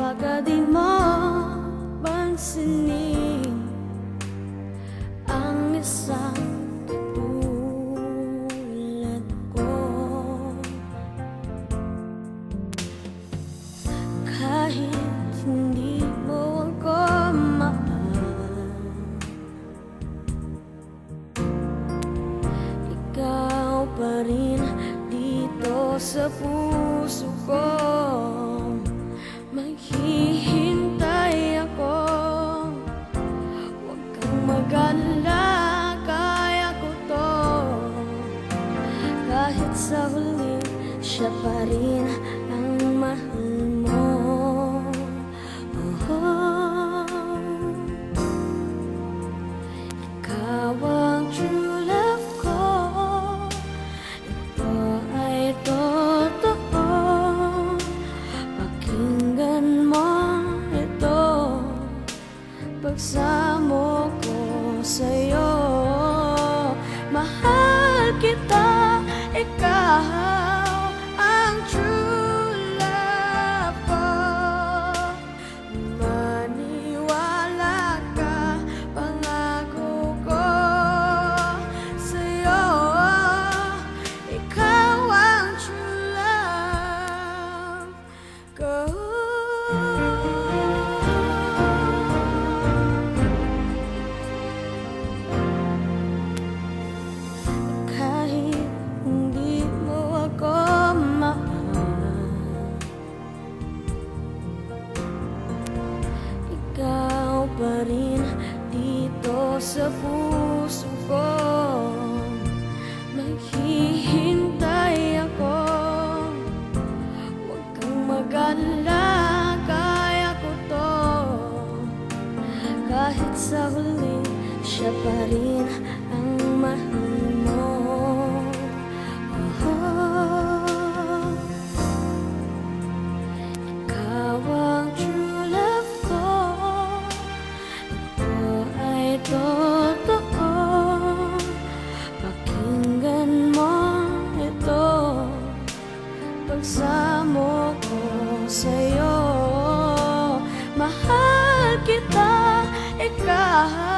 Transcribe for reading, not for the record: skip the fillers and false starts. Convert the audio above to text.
Baka di mo pansinin ang isang katulad ko. Kahit hindi mo ako mahal, ikaw pa rin dito sa puso ko. Maghihintay ako, huwag kang mag-alala, kaya ko to. Kahit sa huli, siya pa rin ang mahal mo. Ikaw ang true love ko, ito ay totoo. Pakinggan mo ito, pagsamo ko sa'yo. Mahal kita, ikaw ang true love ko. Maniwala ka, pangako ko sa'yo. Ikaw ang true love ko. Kahit hindi mo ako mahal, ikaw pa rin dito sa puso ko. Maghihintay ako, huwag kang mag-alala, kaya ko to. Kahit sa huli, siya pa rin ang mahal mo. Ikaw ang true love ko, ito ay totoo. Pakinggan mo ito, pagsamo ko sa'yo. Mahal kita, ikaw